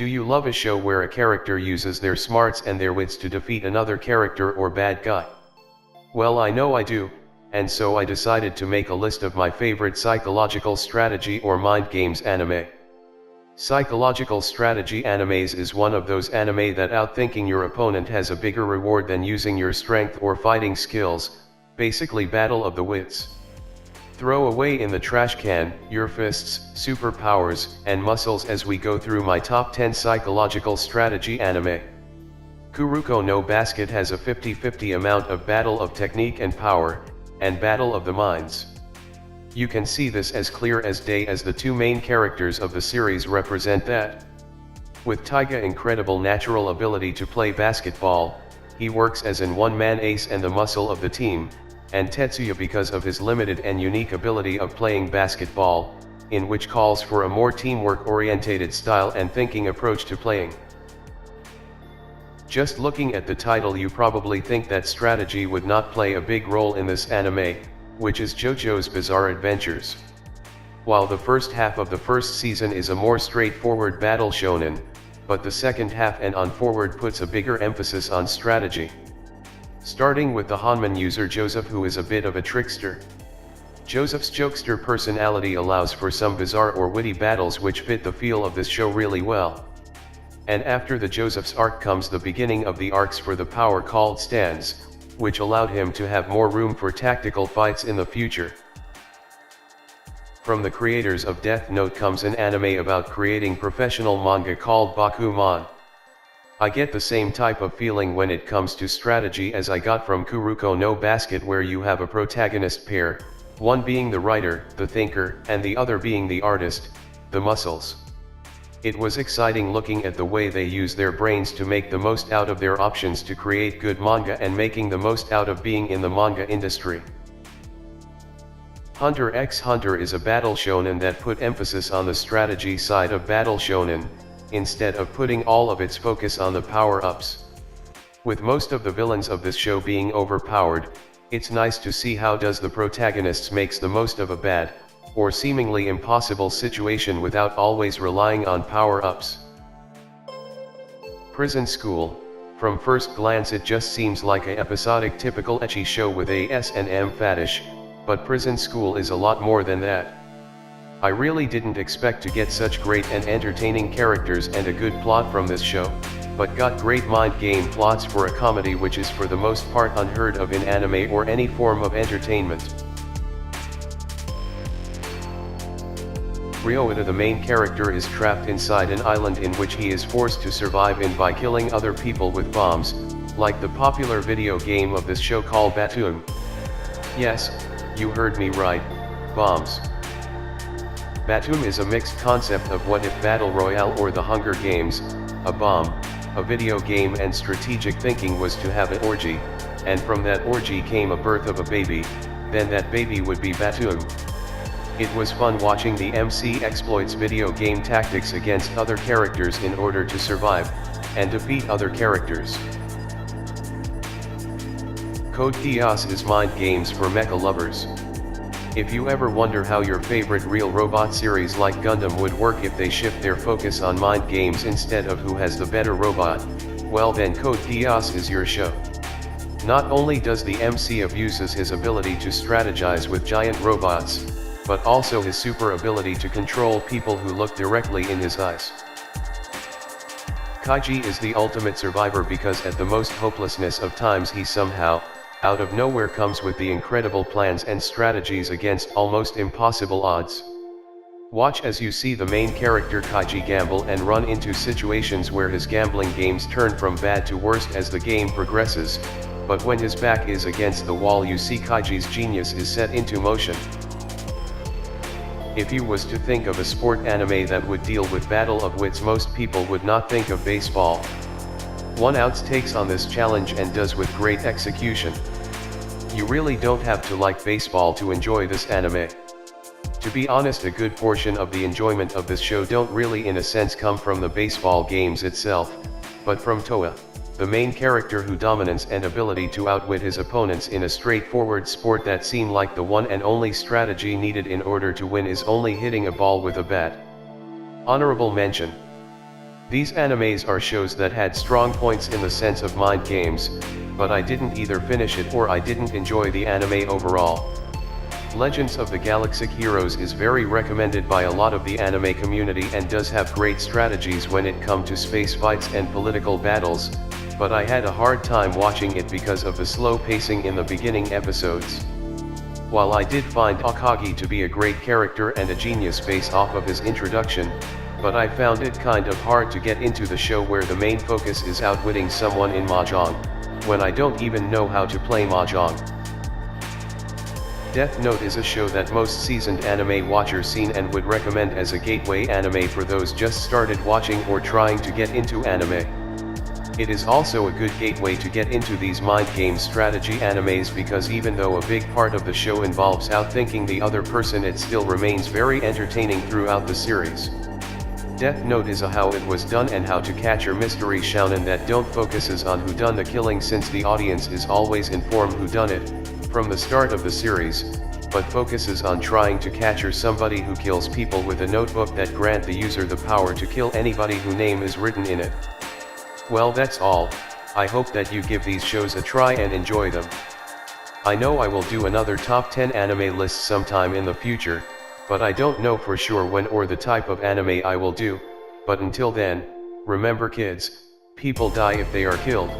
Do you love a show where a character uses their smarts and their wits to defeat another character or bad guy? Well, I know I do, and so I decided to make a list of my favorite psychological strategy or mind games anime. Psychological strategy animes is one of those anime that outthinking your opponent has a bigger reward than using your strength or fighting skills, basically battle of the wits. Throw away in the trash can your fists, superpowers, and muscles as we go through my top 10 psychological strategy anime. Kuroko No Basket has a 50-50 amount of battle of technique and power, and battle of the minds. You can see this as clear as day as the two main characters of the series represent that. With Taiga's incredible natural ability to play basketball, he works as an one-man ace and the muscle of the team, and Tetsuya because of his limited and unique ability of playing basketball, in which calls for a more teamwork-orientated style and thinking approach to playing. Just looking at the title, you probably think that strategy would not play a big role in this anime, which is Jojo's Bizarre Adventures. While the first half of the first season is a more straightforward battle shonen, but the second half and on forward puts a bigger emphasis on strategy. Starting with the Hanman user Joseph, who is a bit of a trickster. Joseph's jokester personality allows for some bizarre or witty battles which fit the feel of this show really well. And after the Joseph's arc comes the beginning of the arcs for the power called stands, which allowed him to have more room for tactical fights in the future. From the creators of Death Note comes an anime about creating professional manga called Bakuman. I get the same type of feeling when it comes to strategy as I got from Kuroko No Basket, where you have a protagonist pair, one being the writer, the thinker, and the other being the artist, the muscles. It was exciting looking at the way they use their brains to make the most out of their options to create good manga and making the most out of being in the manga industry. Hunter x Hunter is a battle shonen that put emphasis on the strategy side of battle shonen, instead of putting all of its focus on the power-ups. With most of the villains of this show being overpowered, it's nice to see how does the protagonist makes the most of a bad, or seemingly impossible situation without always relying on power-ups. Prison School, from first glance it just seems like a episodic typical ecchi show with a S&M fetish, but Prison School is a lot more than that. I really didn't expect to get such great and entertaining characters and a good plot from this show, but got great mind game plots for a comedy which is for the most part unheard of in anime or any form of entertainment. Ryoita, the main character, is trapped inside an island in which he is forced to survive in by killing other people with bombs, like the popular video game of this show called Btooom. Yes, you heard me right, bombs. Btooom is a mixed concept of what if Battle Royale or the Hunger Games, a bomb, a video game and strategic thinking was to have an orgy, and from that orgy came a birth of a baby, then that baby would be Btooom. It was fun watching the MC exploits video game tactics against other characters in order to survive, and defeat other characters. Code Geass is mind games for mecha lovers. If you ever wonder how your favorite real robot series like Gundam would work if they shift their focus on mind games instead of who has the better robot, well then Code Geass is your show. Not only does the MC abuses his ability to strategize with giant robots, but also his super ability to control people who look directly in his eyes. Kaiji is the ultimate survivor because at the most hopelessness of times he somehow, out of nowhere comes with the incredible plans and strategies against almost impossible odds. Watch as you see the main character Kaiji gamble and run into situations where his gambling games turn from bad to worst as the game progresses, but when his back is against the wall you see Kaiji's genius is set into motion. If you was to think of a sport anime that would deal with battle of wits, most people would not think of baseball. One Outs takes on this challenge and does with great execution. You really don't have to like baseball to enjoy this anime. To be honest, a good portion of the enjoyment of this show don't really in a sense come from the baseball games itself, but from Toa, the main character whose dominance and ability to outwit his opponents in a straightforward sport that seem like the one and only strategy needed in order to win is only hitting a ball with a bat. Honorable mention. These animes are shows that had strong points in the sense of mind games, but I didn't either finish it or I didn't enjoy the anime overall. Legends of the Galactic Heroes is very recommended by a lot of the anime community and does have great strategies when it comes to space fights and political battles, but I had a hard time watching it because of the slow pacing in the beginning episodes. While I did find Akagi to be a great character and a genius based off of his introduction, but I found it kind of hard to get into the show where the main focus is outwitting someone in Mahjong, when I don't even know how to play Mahjong. Death Note is a show that most seasoned anime watchers seen and would recommend as a gateway anime for those just started watching or trying to get into anime. It is also a good gateway to get into these mind game strategy animes because even though a big part of the show involves outthinking the other person, it still remains very entertaining throughout the series. Death Note is a how it was done and how to catch your mystery shounen that don't focuses on who done the killing, since the audience is always informed who done it from the start of the series, but focuses on trying to capture somebody who kills people with a notebook that grant the user the power to kill anybody whose name is written in it. Well, that's all. I hope that you give these shows a try and enjoy them. I know I will do another top 10 anime list sometime in the future, but I don't know for sure when or the type of anime I will do, but until then, remember kids, people die if they are killed.